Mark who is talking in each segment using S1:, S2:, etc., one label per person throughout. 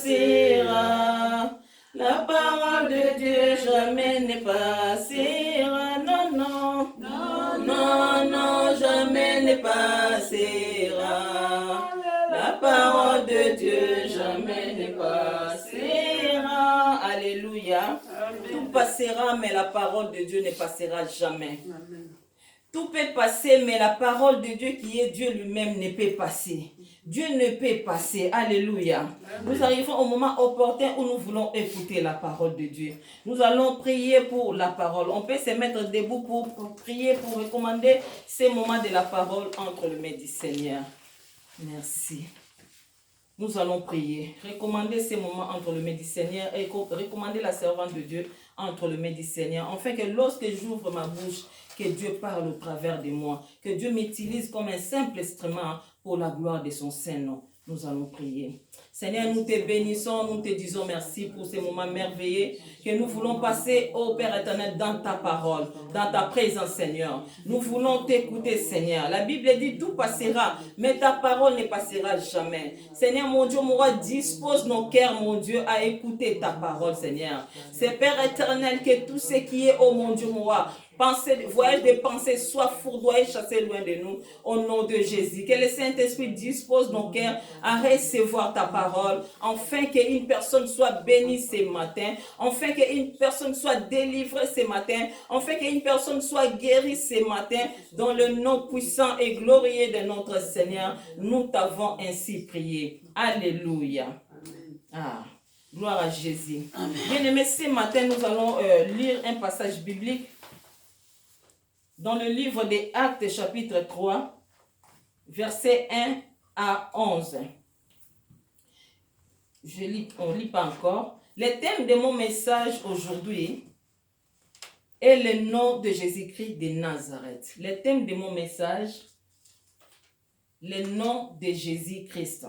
S1: passera. La parole de Dieu jamais ne passera. Non, non, non, non, non, jamais ne passera. La parole de Dieu jamais ne passera. Alléluia. Tout passera, mais la parole de Dieu ne passera jamais. Amen. Tout peut passer, mais la parole de Dieu qui est Dieu lui-même ne peut passer. Dieu ne peut passer. Alléluia. Amen. Nous arrivons au moment opportun où nous voulons écouter la parole de Dieu. Nous allons prier pour la parole. On peut se mettre debout pour prier, pour recommander ces moments de la parole entre les mains du Seigneur. Merci. Nous allons prier. Recommander ces moments entre les mains du Seigneur et recommander la servante de Dieu entre les mains du Seigneur. Afin que lorsque j'ouvre ma bouche, que Dieu parle au travers de moi. Que Dieu m'utilise comme un simple instrument pour la gloire de son Saint-Nom. Nous allons prier. Seigneur, nous te bénissons, nous te disons merci pour ces moments merveilleux que nous voulons passer, ô Père éternel, dans ta parole, dans ta présence, Seigneur. Nous voulons t'écouter, Seigneur. La Bible dit tout passera, mais ta parole ne passera jamais. Seigneur, mon Dieu, mon roi, dispose nos cœurs, mon Dieu, à écouter ta parole, Seigneur. C'est Père éternel que tout ce qui est, ô mon Dieu, mon roi, voyage des pensées soit fourvoyé, chassé loin de nous, au nom de Jésus. Que le Saint-Esprit dispose nos cœurs à recevoir ta parole, afin qu'une personne soit bénie ce matin, afin qu'une personne soit délivrée ce matin, afin qu'une personne soit guérie ce matin, dans le nom puissant et glorieux de notre Seigneur. Nous t'avons ainsi prié. Alléluia. Ah, gloire à Jésus. Bien-aimés, ce matin, nous allons lire un passage biblique dans le livre des Actes, chapitre 3, versets 1 à 11. On ne lit pas encore. Le thème de mon message aujourd'hui est le nom de Jésus-Christ de Nazareth. Le thème de mon message, le nom de Jésus-Christ.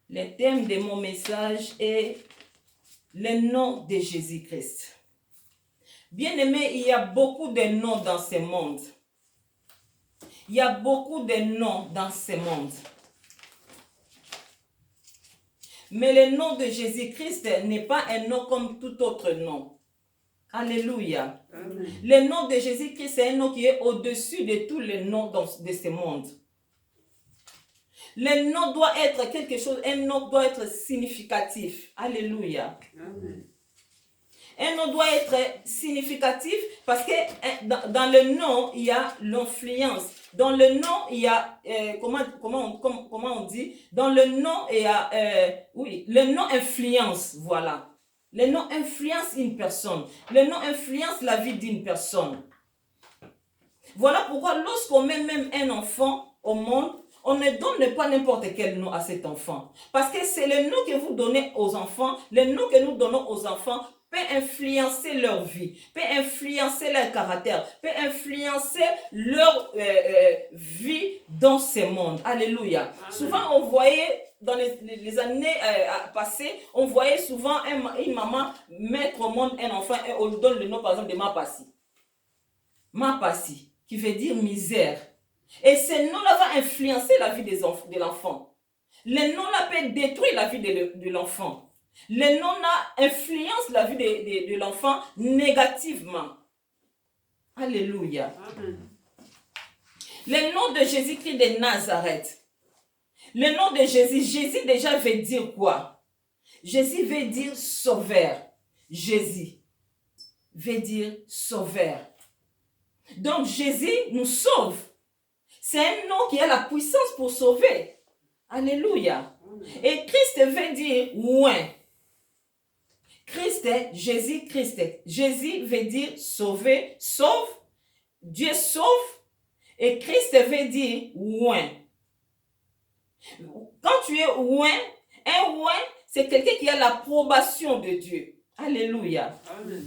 S1: Le thème de mon message est le nom de Jésus-Christ. Bien-aimé, il y a beaucoup de noms dans ce monde. Il y a beaucoup de noms dans ce monde. Mais le nom de Jésus-Christ n'est pas un nom comme tout autre nom. Alléluia. Amen. Le nom de Jésus-Christ, c'est un nom qui est au-dessus de tous les noms de ce monde. Le nom doit être quelque chose, un nom doit être significatif. Alléluia. Amen. Un nom doit être significatif parce que dans le nom, il y a l'influence. Dans le nom, il y a, comment on dit? Dans le nom, il y a, le nom influence, voilà. Le nom influence une personne. Le nom influence la vie d'une personne. Voilà pourquoi lorsqu'on met même un enfant au monde, on ne donne pas n'importe quel nom à cet enfant. Parce que c'est le nom que vous donnez aux enfants, le nom que nous donnons aux enfants peut influencer leur vie, peut influencer leur caractère, peut influencer leur vie dans ce monde. Alléluia. Amen. Souvent, on voyait, dans les années passées, on voyait souvent une maman mettre au monde un enfant et on lui donne le nom, par exemple, de Mapassi. Mapassi, qui veut dire misère. Et ce nom-là va influencer la vie de l'enfant. Le nom-là peut détruire la vie de l'enfant. Le nom-là influence la vie de l'enfant négativement. Alléluia. Amen. Le nom de Jésus-Christ de Nazareth. Le nom de Jésus. Jésus déjà veut dire quoi? Jésus veut dire sauveur. Jésus veut dire sauveur. Donc Jésus nous sauve. C'est un nom qui a la puissance pour sauver. Alléluia. Et Christ veut dire oint. Christ, Jésus-Christ. Jésus veut dire sauver, sauve. Dieu sauve. Et Christ veut dire oint. Quand tu es oint, un oint, c'est quelqu'un qui a l'approbation de Dieu. Alléluia. Amen.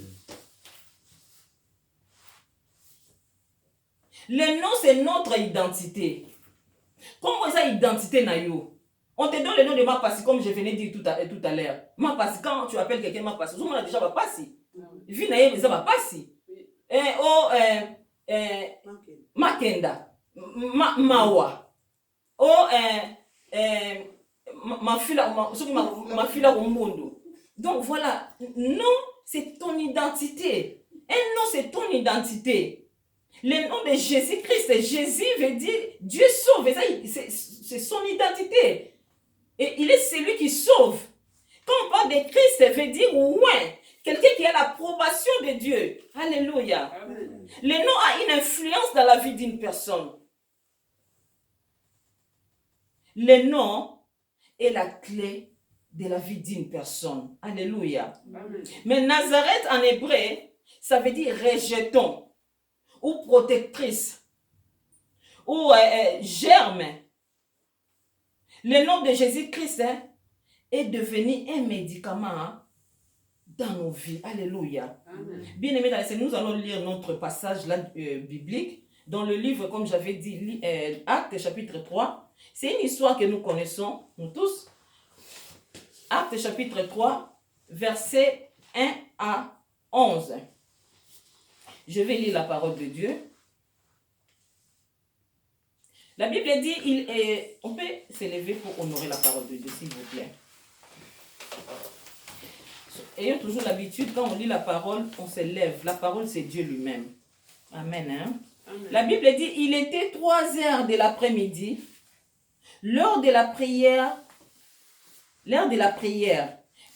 S1: Le nom, c'est notre identité. Comment ça, identité, Nayo? On te donne le nom de Mapassi, comme je venais de dire tout à l'heure. Mapassi, quand tu appelles quelqu'un Mapassi, on a déjà Mapassi. Vu Naye, mais ça Mapassi. Makenda. mawa. Oh, ma fille au monde. Donc voilà, non, c'est ton identité. Un nom, c'est ton identité. Le nom de Jésus-Christ, Jésus veut dire Dieu sauve. C'est son identité. Et il est celui qui sauve. Quand on parle de Christ, ça veut dire ouais, quelqu'un qui a l'approbation de Dieu. Alléluia. Amen. Le nom a une influence dans la vie d'une personne. Le nom est la clé de la vie d'une personne. Alléluia. Amen. Mais Nazareth en hébreu, ça veut dire rejeton, ou protectrice, ou germe. Le nom de Jésus-Christ est devenu un médicament dans nos vies. Alléluia. Amen. Bien aimé, nous allons lire notre passage là, biblique dans le livre, comme j'avais dit, Actes chapitre 3. C'est une histoire que nous connaissons, nous tous. Actes chapitre 3, versets 1 à 11. Je vais lire la parole de Dieu. La Bible dit, on peut s'élever pour honorer la parole de Dieu, s'il vous plaît. Ayons toujours l'habitude, quand on lit la parole, on se lève. La parole, c'est Dieu lui-même. Amen. Hein? Amen. La Bible dit, il était 3 heures de l'après-midi, l'heure de la prière.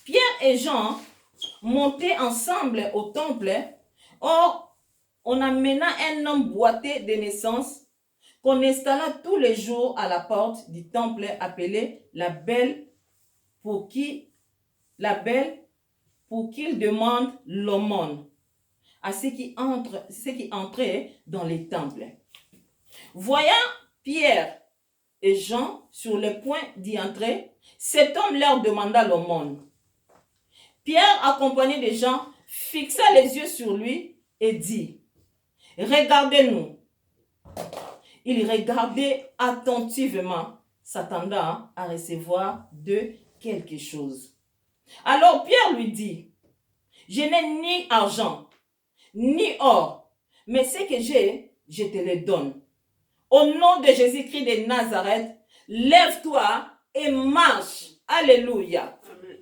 S1: Pierre et Jean montaient ensemble au temple. Or, on amena un homme boité de naissance qu'on installa tous les jours à la porte du temple appelé la Belle pour qu'il demande l'aumône à ceux qui entraient dans les temples. Voyant Pierre et Jean sur le point d'y entrer, cet homme leur demanda l'aumône. Pierre, accompagné de Jean, fixa les yeux sur lui et dit, « Regardez-nous. » Il regardait attentivement, s'attendant à recevoir de quelque chose. Alors Pierre lui dit, « Je n'ai ni argent, ni or, mais ce que j'ai, je te le donne. Au nom de Jésus-Christ de Nazareth, lève-toi et marche. » Alléluia. Amen.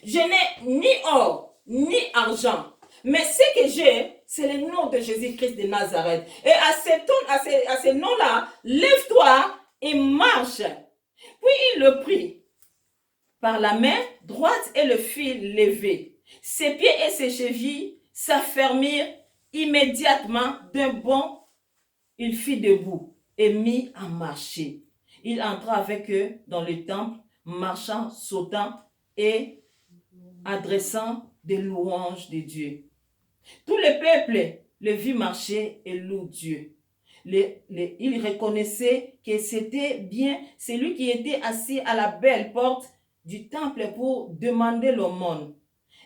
S1: Je n'ai ni or, ni argent, mais ce que j'ai, c'est le nom de Jésus-Christ de Nazareth. Et à ce nom-là, lève-toi et marche. Puis il le prit par la main droite et le fit lever. Ses pieds et ses chevilles s'affermirent immédiatement. D'un bond, il fit debout et mit à marcher. Il entra avec eux dans le temple, marchant, sautant et adressant des louanges de Dieu. Tout le peuple le vit marcher et loue Dieu. Il reconnaissait que c'était bien celui qui était assis à la belle porte du temple pour demander l'aumône.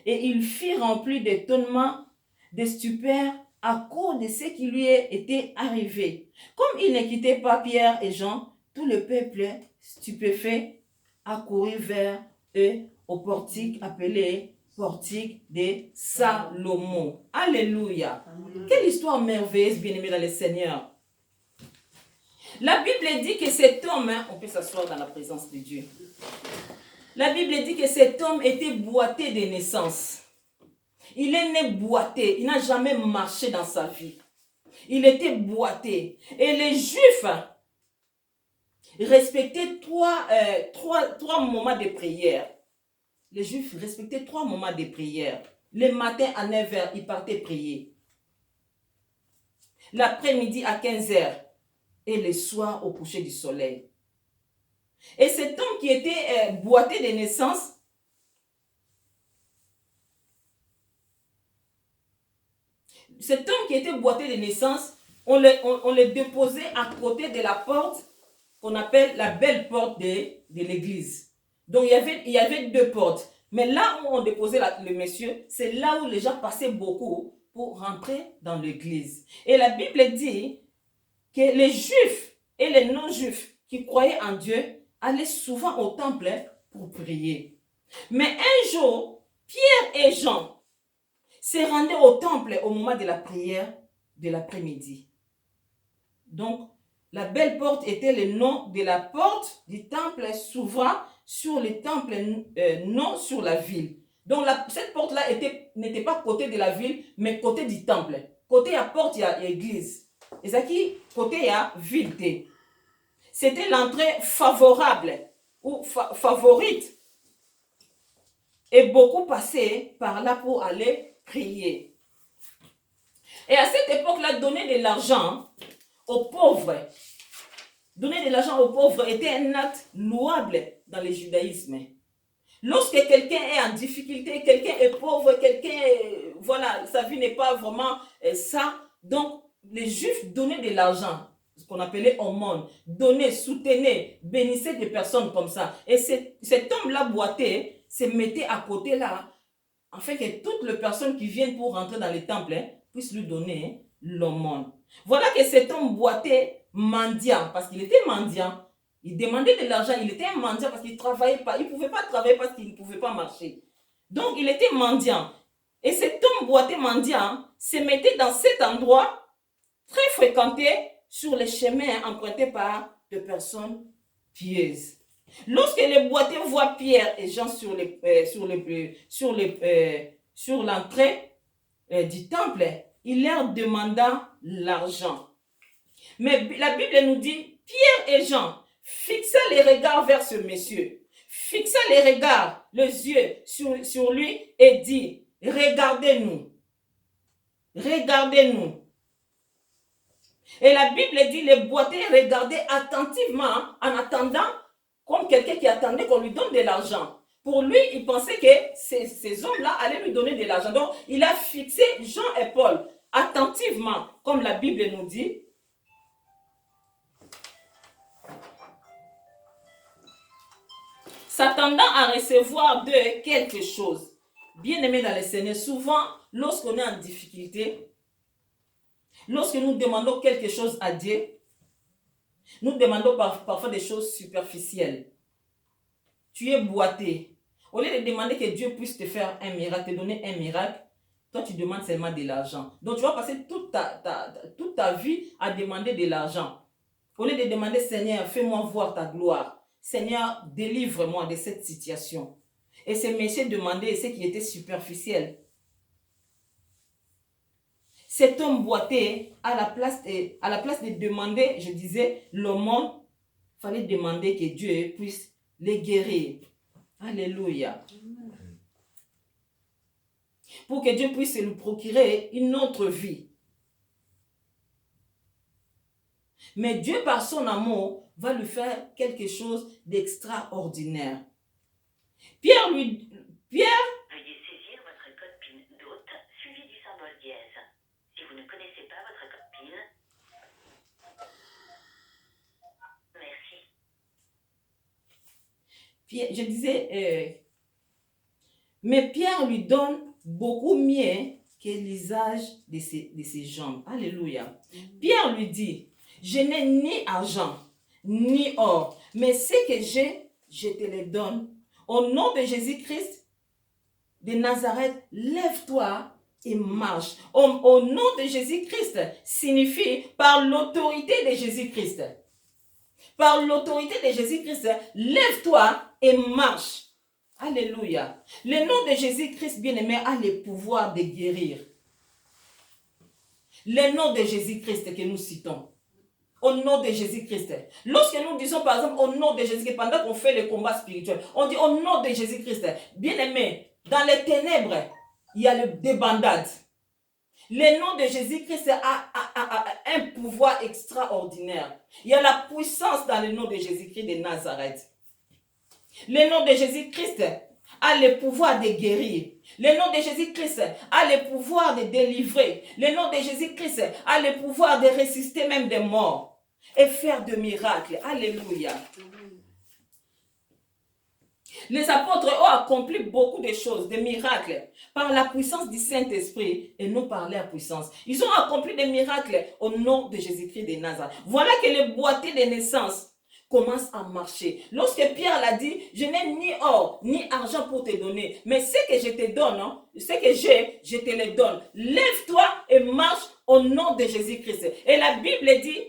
S1: Et il fut rempli d'étonnement, de stupeur à cause de ce qui lui était arrivé. Comme il ne quittait pas Pierre et Jean, tout le peuple stupéfait accourut vers eux au portique appelé portique de Salomon. Alléluia. Amen. Quelle histoire merveilleuse, bien-aimés dans le Seigneur. La Bible dit que cet homme, on peut s'asseoir dans la présence de Dieu. La Bible dit que cet homme était boité de naissance. Il est né boité. Il n'a jamais marché dans sa vie. Il était boité. Et les Juifs respectaient trois moments de prière. Les Juifs respectaient 3 moments de prière. Le matin à 9 h, ils partaient prier. L'après-midi à 15 h et le soir au coucher du soleil. Et cet homme qui était boité de naissance, on le déposait à côté de la porte qu'on appelle la belle porte de l'église. Donc, il y avait 2 portes. Mais là où on déposait le monsieur, c'est là où les gens passaient beaucoup pour rentrer dans l'église. Et la Bible dit que les Juifs et les non-Juifs qui croyaient en Dieu allaient souvent au temple pour prier. Mais un jour, Pierre et Jean se rendaient au temple au moment de la prière de l'après-midi. Donc, La belle porte était le nom de la porte du temple s'ouvrant sur le temple, non sur la ville. Donc cette porte-là n'était pas côté de la ville, mais côté du temple. Côté à porte, il y a l'église. Et ça qui, côté, il y a ville. C'était l'entrée favorable ou favorite. Et beaucoup passaient par là pour aller prier. Et à cette époque-là, donner de l'argent aux pauvres, donner de l'argent aux pauvres était un acte louable dans le judaïsme. Lorsque quelqu'un est en difficulté, quelqu'un est pauvre, quelqu'un, voilà, sa vie n'est pas vraiment ça. Donc, les Juifs donnaient de l'argent, ce qu'on appelait aumône, donnaient, soutenaient, bénissaient des personnes comme ça. Et cet homme-là boité se mettait à côté là, afin que toutes les personnes qui viennent pour rentrer dans le temple puissent lui donner l'aumône. Voilà que cet homme boité mendiant, parce qu'il était mendiant. Il demandait de l'argent, il était un mendiant parce qu'il ne travaillait pas. Il ne pouvait pas travailler parce qu'il ne pouvait pas marcher. Donc, il était mendiant. Et cet homme boité mendiant se mettait dans cet endroit très fréquenté sur les chemins empruntés par des personnes pieuses. Lorsque les boiteux voient Pierre et Jean sur l'entrée du temple, il leur demanda l'argent. Mais la Bible nous dit, Pierre et Jean fixa les regards vers ce monsieur, fixa les regards, les yeux sur lui et dit, regardez-nous, regardez-nous. Et la Bible dit, les boiteux regardaient attentivement en attendant, comme quelqu'un qui attendait qu'on lui donne de l'argent. Pour lui, il pensait que ces hommes-là allaient lui donner de l'argent. Donc, il a fixé Jean et Paul attentivement, comme la Bible nous dit, s'attendant à recevoir d'eux quelque chose. Bien aimé dans le Seigneur, souvent, lorsqu'on est en difficulté, lorsque nous demandons quelque chose à Dieu, nous demandons parfois des choses superficielles. Tu es boité. Au lieu de demander que Dieu puisse te faire un miracle, te donner un miracle, toi tu demandes seulement de l'argent. Donc tu vas passer toute ta vie à demander de l'argent. Au lieu de demander, Seigneur, fais-moi voir ta gloire. Seigneur, délivre-moi de cette situation. Et ce monsieur demandait ce qui était superficiel. Cet homme boité, à la place de demander, je disais, l'aumône, il fallait demander que Dieu puisse les guérir. Alléluia. Pour que Dieu puisse lui procurer une autre vie. Mais Dieu, par son amour, va lui faire quelque chose d'extraordinaire. Pierre, veuillez
S2: saisir votre code PIN d'hôte suivi du symbole dièse. Si vous ne connaissez pas votre code PIN, merci.
S1: Pierre, je disais, mais Pierre lui donne beaucoup mieux que l'usage de ses jambes. Alléluia. Pierre lui dit, je n'ai ni argent, ni or, mais ce que j'ai, je te le donne. Au nom de Jésus-Christ de Nazareth, lève-toi et marche. Au nom de Jésus-Christ signifie par l'autorité de Jésus-Christ. Par l'autorité de Jésus-Christ, lève-toi et marche. Alléluia. Le nom de Jésus-Christ, bien-aimé, a le pouvoir de guérir. Le nom de Jésus-Christ que nous citons. Au nom de Jésus-Christ. Lorsque nous disons par exemple au nom de Jésus-Christ, pendant qu'on fait le combat spirituel, on dit au nom de Jésus-Christ. Bien-aimé, dans les ténèbres, il y a le débandade. Le nom de Jésus-Christ a un pouvoir extraordinaire. Il y a la puissance dans le nom de Jésus-Christ de Nazareth. Le nom de Jésus-Christ a le pouvoir de guérir. Le nom de Jésus-Christ a le pouvoir de délivrer. Le nom de Jésus-Christ a le pouvoir de résister même des morts et faire de miracles. Alléluia. Les apôtres ont accompli beaucoup de choses, de miracles, par la puissance du Saint-Esprit et non par leur puissance. Ils ont accompli des miracles au nom de Jésus-Christ de Nazareth. Voilà que le boîtier de naissance commence à marcher. Lorsque Pierre l'a dit, je n'ai ni or, ni argent pour te donner, mais ce que je te donne, ce que j'ai, je te le donne. Lève-toi et marche au nom de Jésus-Christ. Et la Bible dit,